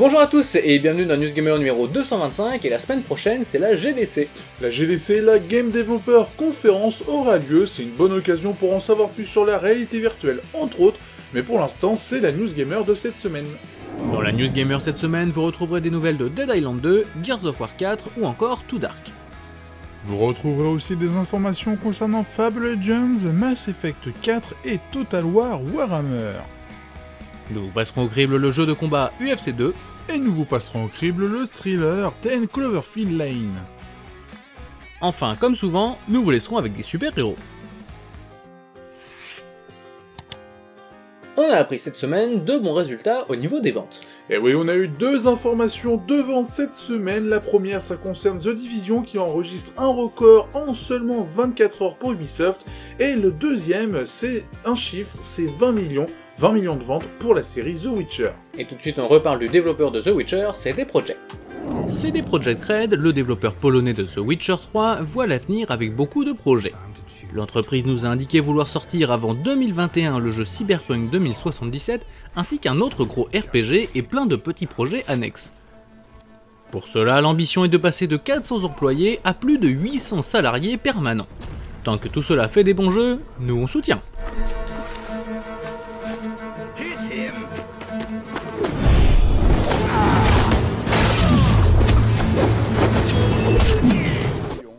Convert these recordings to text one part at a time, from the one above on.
Bonjour à tous et bienvenue dans News Gamer numéro 225 et la semaine prochaine c'est la GDC. La GDC, la Game Developer Conference, aura lieu, c'est une bonne occasion pour en savoir plus sur la réalité virtuelle entre autres, mais pour l'instant c'est la News Gamer de cette semaine. Dans la News Gamer cette semaine, vous retrouverez des nouvelles de Dead Island 2, Gears of War 4 ou encore Too Dark. Vous retrouverez aussi des informations concernant Fable Legends, Mass Effect 4 et Total War Warhammer. Nous passerons au crible le jeu de combat UFC 2. Et nous vous passerons au crible le thriller 10 Cloverfield Lane. Enfin, comme souvent, nous vous laisserons avec des super-héros. On a appris cette semaine de bons résultats au niveau des ventes. Et oui, on a eu deux informations de vente cette semaine. La première, ça concerne The Division qui enregistre un record en seulement 24 heures pour Ubisoft. Et le deuxième, c'est un chiffre, c'est 20 millions de ventes pour la série The Witcher. Et tout de suite on reparle du développeur de The Witcher, CD Projekt. CD Projekt Red, le développeur polonais de The Witcher 3, voit l'avenir avec beaucoup de projets. L'entreprise nous a indiqué vouloir sortir avant 2021 le jeu Cyberpunk 2077, ainsi qu'un autre gros RPG et plein de petits projets annexes. Pour cela, l'ambition est de passer de 400 employés à plus de 800 salariés permanents. Tant que tout cela fait des bons jeux, nous on soutient.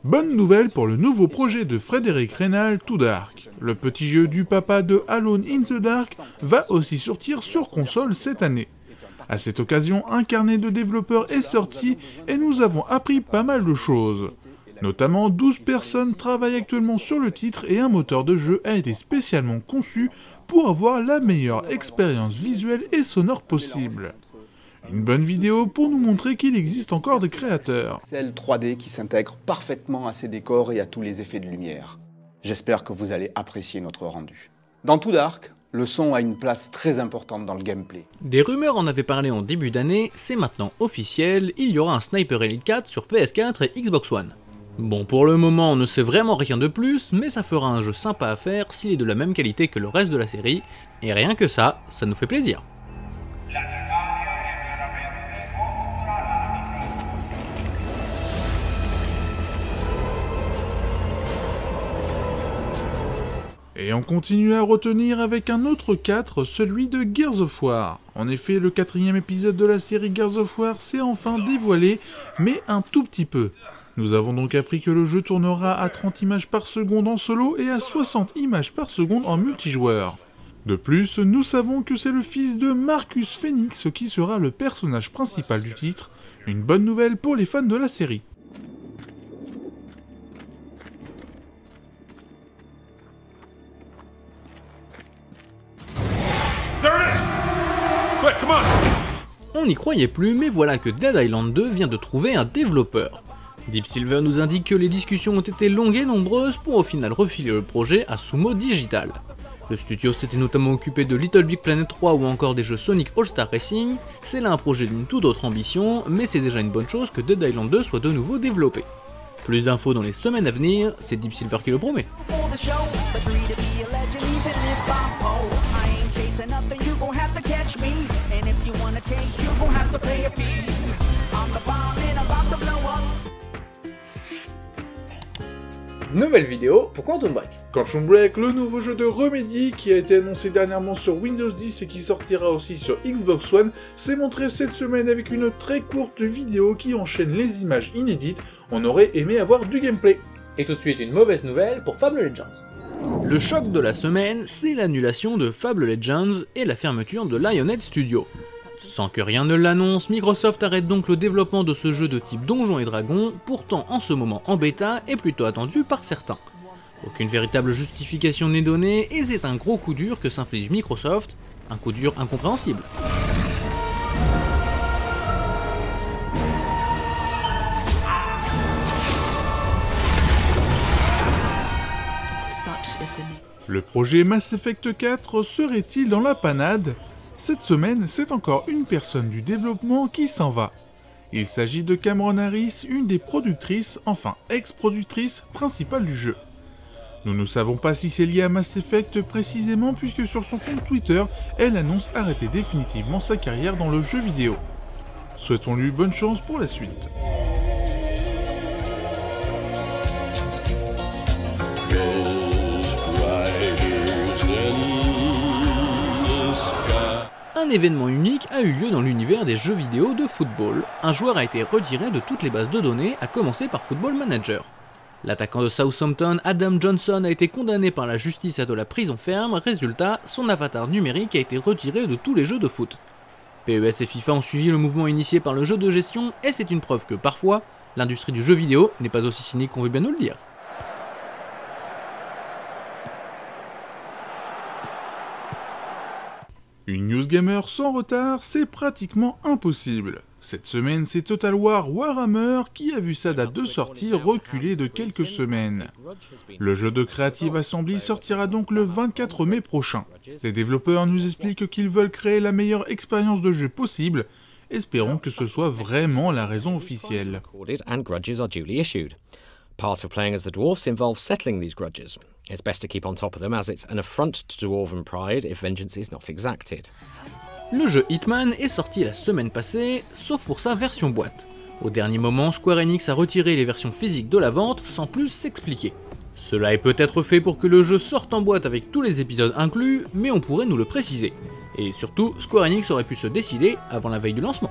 Bonne nouvelle pour le nouveau projet de Frédéric Reynal, Too Dark. Le petit jeu du papa de Alone in the Dark va aussi sortir sur console cette année. À cette occasion, un carnet de développeurs est sorti et nous avons appris pas mal de choses. Notamment 12 personnes travaillent actuellement sur le titre et un moteur de jeu a été spécialement conçu pour avoir la meilleure expérience visuelle et sonore possible. Une bonne vidéo pour nous montrer qu'il existe encore des créateurs. Pixel 3D qui s'intègre parfaitement à ces décors et à tous les effets de lumière. J'espère que vous allez apprécier notre rendu. Dans Too Dark, le son a une place très importante dans le gameplay. Des rumeurs en avaient parlé en début d'année, c'est maintenant officiel, il y aura un Sniper Elite 4 sur PS4 et Xbox One. Bon, pour le moment on ne sait vraiment rien de plus, mais ça fera un jeu sympa à faire s'il est de la même qualité que le reste de la série, et rien que ça nous fait plaisir. Et on continue à retenir avec un autre 4, celui de Gears of War. En effet, le 4e épisode de la série Gears of War s'est enfin dévoilé, mais un tout petit peu. Nous avons donc appris que le jeu tournera à 30 images par seconde en solo et à 60 images par seconde en multijoueur. De plus, nous savons que c'est le fils de Marcus Phoenix qui sera le personnage principal du titre, une bonne nouvelle pour les fans de la série. On n'y croyait plus, mais voilà que Dead Island 2 vient de trouver un développeur. Deep Silver nous indique que les discussions ont été longues et nombreuses pour au final refiler le projet à Sumo Digital. Le studio s'était notamment occupé de Little Big Planet 3 ou encore des jeux Sonic All-Star Racing. C'est là un projet d'une toute autre ambition, mais c'est déjà une bonne chose que Dead Island 2 soit de nouveau développé. Plus d'infos dans les semaines à venir, c'est Deep Silver qui le promet. Nouvelle vidéo pour Quantum Break. Quantum Break, le nouveau jeu de Remedy qui a été annoncé dernièrement sur Windows 10 et qui sortira aussi sur Xbox One, s'est montré cette semaine avec une très courte vidéo qui enchaîne les images inédites. On aurait aimé avoir du gameplay. Et tout de suite une mauvaise nouvelle pour Fable Legends. Le choc de la semaine, c'est l'annulation de Fable Legends et la fermeture de Lionhead Studio. Sans que rien ne l'annonce, Microsoft arrête donc le développement de ce jeu de type Donjons et Dragons, pourtant en ce moment en bêta et plutôt attendu par certains. Aucune véritable justification n'est donnée et c'est un gros coup dur que s'inflige Microsoft, un coup dur incompréhensible. Le projet Mass Effect 4 serait-il dans la panade ? Cette semaine, c'est encore une personne du développement qui s'en va. Il s'agit de Cameron Harris, une des productrices, enfin ex-productrice principale du jeu. Nous ne savons pas si c'est lié à Mass Effect précisément puisque sur son compte Twitter, elle annonce arrêter définitivement sa carrière dans le jeu vidéo. Souhaitons-lui bonne chance pour la suite. Un événement unique a eu lieu dans l'univers des jeux vidéo de football. Un joueur a été retiré de toutes les bases de données, à commencer par Football Manager. L'attaquant de Southampton, Adam Johnson, a été condamné par la justice à de la prison ferme. Résultat, son avatar numérique a été retiré de tous les jeux de foot. PES et FIFA ont suivi le mouvement initié par le jeu de gestion, et c'est une preuve que parfois, l'industrie du jeu vidéo n'est pas aussi cynique qu'on veut bien nous le dire. Une news gamer sans retard, c'est pratiquement impossible. Cette semaine, c'est Total War Warhammer qui a vu sa date de sortie reculer de quelques semaines. Le jeu de Creative Assembly sortira donc le 24 mai prochain. Les développeurs nous expliquent qu'ils veulent créer la meilleure expérience de jeu possible. Espérons que ce soit vraiment la raison officielle. Part of playing as the dwarfs involves settling these grudges. It's best to keep on top of them as it's an affront to dwarven pride if vengeance is not exacted. Le jeu Hitman est sorti la semaine passée, sauf pour sa version boîte. Au dernier moment, Square Enix a retiré les versions physiques de la vente sans plus s'expliquer. Cela est peut-être fait pour que le jeu sorte en boîte avec tous les épisodes inclus, mais on pourrait nous le préciser. Et surtout, Square Enix aurait pu se décider avant la veille du lancement.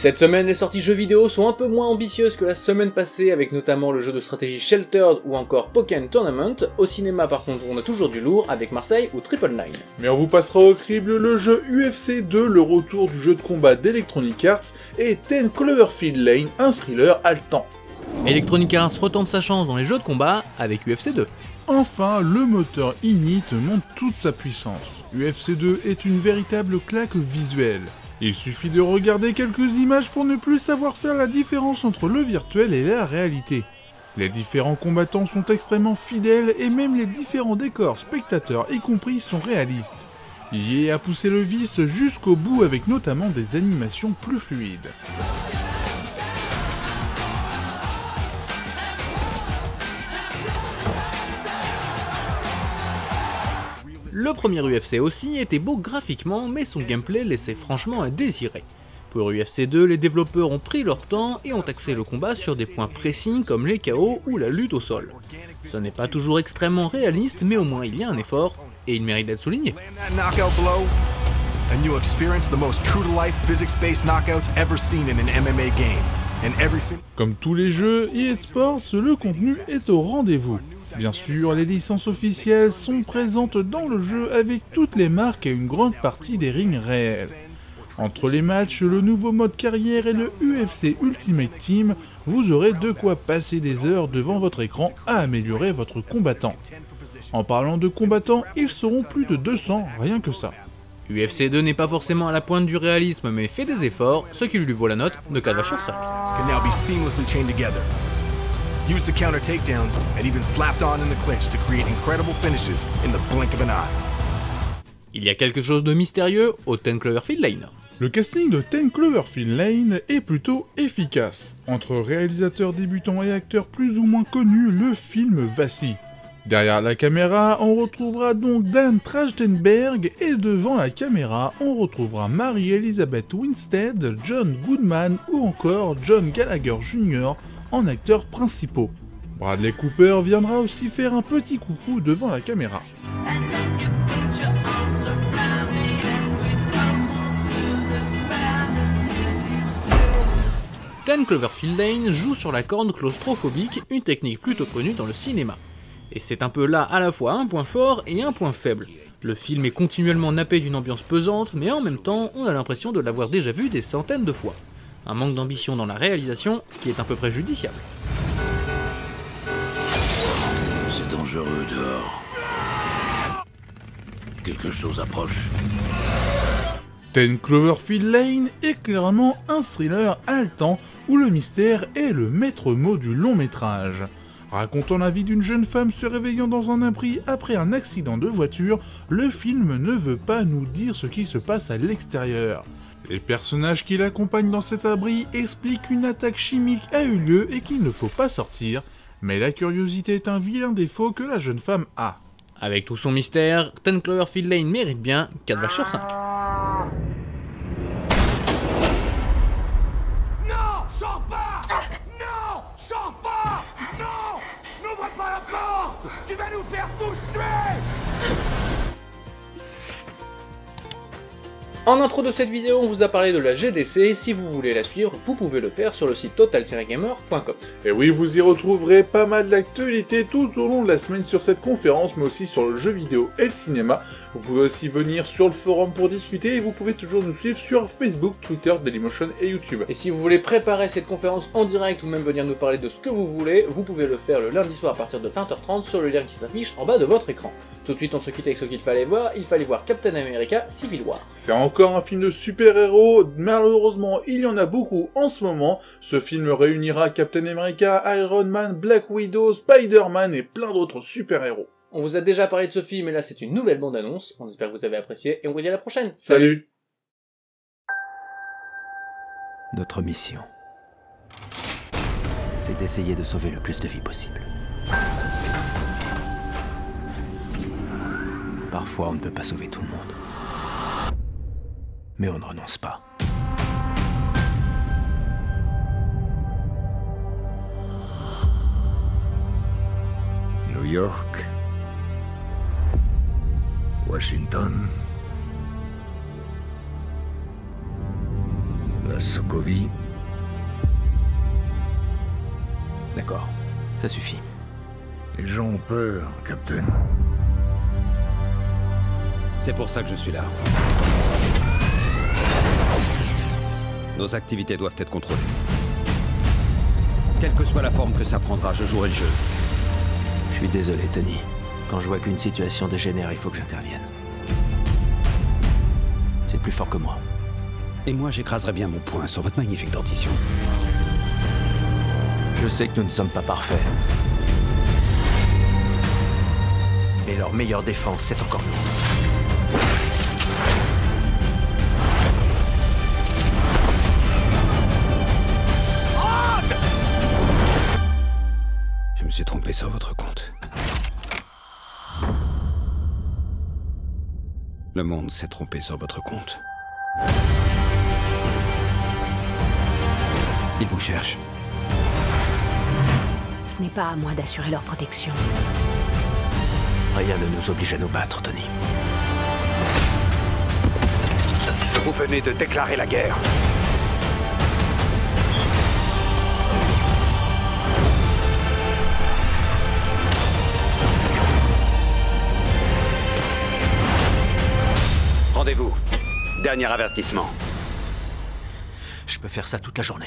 Cette semaine, les sorties jeux vidéo sont un peu moins ambitieuses que la semaine passée, avec notamment le jeu de stratégie Sheltered ou encore Pokken Tournament. Au cinéma par contre, on a toujours du lourd avec Marseille ou Triple Nine. Mais on vous passera au crible le jeu UFC 2, le retour du jeu de combat d'Electronic Arts, et 10 Cloverfield Lane, un thriller haletant. Electronic Arts retente sa chance dans les jeux de combat avec UFC 2. Enfin, le moteur Init montre toute sa puissance. UFC 2 est une véritable claque visuelle. Il suffit de regarder quelques images pour ne plus savoir faire la différence entre le virtuel et la réalité. Les différents combattants sont extrêmement fidèles et même les différents décors, spectateurs y compris, sont réalistes. EA a poussé le vice jusqu'au bout avec notamment des animations plus fluides. Le premier UFC aussi était beau graphiquement, mais son gameplay laissait franchement à désirer. Pour UFC 2, les développeurs ont pris leur temps et ont axé le combat sur des points précis comme les KO ou la lutte au sol. Ce n'est pas toujours extrêmement réaliste, mais au moins il y a un effort, et il mérite d'être souligné. Comme tous les jeux, EA Sports, le contenu est au rendez-vous. Bien sûr, les licences officielles sont présentes dans le jeu avec toutes les marques et une grande partie des rings réels. Entre les matchs, le nouveau mode carrière et le UFC Ultimate Team, vous aurez de quoi passer des heures devant votre écran à améliorer votre combattant. En parlant de combattants, ils seront plus de 200, rien que ça. UFC 2 n'est pas forcément à la pointe du réalisme, mais fait des efforts, ce qui lui vaut la note de 4 sur 5. Used to counter takedowns and even slapped on in the clinch to create incredible finishes in the blink of an eye. Il y a quelque chose de mystérieux au 10 Cloverfield Lane. Le casting de 10 Cloverfield Lane est plutôt efficace. Entre réalisateurs débutants et acteurs plus ou moins connus, le film vacille. Derrière la caméra, on retrouvera donc Dan Trachtenberg et devant la caméra, on retrouvera Mary-Elizabeth Winstead, John Goodman ou encore John Gallagher Jr. en acteurs principaux. Bradley Cooper viendra aussi faire un petit coucou devant la caméra. Dan Cloverfield Lane joue sur la corde claustrophobique, une technique plutôt connue dans le cinéma. Et c'est un peu là à la fois un point fort et un point faible. Le film est continuellement nappé d'une ambiance pesante, mais en même temps, on a l'impression de l'avoir déjà vu des centaines de fois. Un manque d'ambition dans la réalisation qui est un peu préjudiciable. C'est dangereux dehors. Quelque chose approche. 10 Cloverfield Lane est clairement un thriller haletant où le mystère est le maître mot du long métrage. Racontant la vie d'une jeune femme se réveillant dans un abri après un accident de voiture, le film ne veut pas nous dire ce qui se passe à l'extérieur. Les personnages qui l'accompagnent dans cet abri expliquent qu'une attaque chimique a eu lieu et qu'il ne faut pas sortir, mais la curiosité est un vilain défaut que la jeune femme a. Avec tout son mystère, 10 Cloverfield Lane mérite bien 4 vaches sur 5. Non, sors pas! Non, sors pas! Non, n'ouvre pas la porte! Tu vas nous faire tous tuer! En intro de cette vidéo, on vous a parlé de la GDC, si vous voulez la suivre, vous pouvez le faire sur le site total-gamer.com. Et oui, vous y retrouverez pas mal d'actualités tout au long de la semaine sur cette conférence, mais aussi sur le jeu vidéo et le cinéma. Vous pouvez aussi venir sur le forum pour discuter et vous pouvez toujours nous suivre sur Facebook, Twitter, Dailymotion et YouTube. Et si vous voulez préparer cette conférence en direct ou même venir nous parler de ce que vous voulez, vous pouvez le faire le lundi soir à partir de 20h30 sur le lien qui s'affiche en bas de votre écran. Tout de suite, on se quitte avec ce qu'il fallait voir Captain America Civil War. C'est encore un film de super-héros, malheureusement il y en a beaucoup en ce moment. Ce film réunira Captain America, Iron Man, Black Widow, Spider-Man et plein d'autres super-héros. On vous a déjà parlé de ce film et là c'est une nouvelle bande-annonce, on espère que vous avez apprécié et on vous dit à la prochaine. Salut. Notre mission, c'est d'essayer de sauver le plus de vies possible. Parfois on ne peut pas sauver tout le monde. Mais on ne renonce pas. New York, Washington, la Sokovie. D'accord, ça suffit. Les gens ont peur, Captain. C'est pour ça que je suis là. Nos activités doivent être contrôlées. Quelle que soit la forme que ça prendra, je jouerai le jeu. Je suis désolé, Tony. Quand je vois qu'une situation dégénère, il faut que j'intervienne. C'est plus fort que moi. Et moi, j'écraserai bien mon poing sur votre magnifique dentition. Je sais que nous ne sommes pas parfaits. Mais leur meilleure défense, c'est encore nous. Je me suis trompé sur votre compte. Le monde s'est trompé sur votre compte. Ils vous cherchent. Ce n'est pas à moi d'assurer leur protection. Rien ne nous oblige à nous battre, Tony. Vous venez de déclarer la guerre. Rendez-vous. Dernier avertissement. Je peux faire ça toute la journée.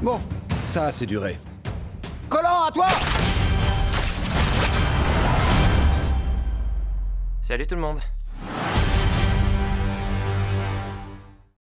Bon, ça a assez duré. Collant, à toi! Salut tout le monde.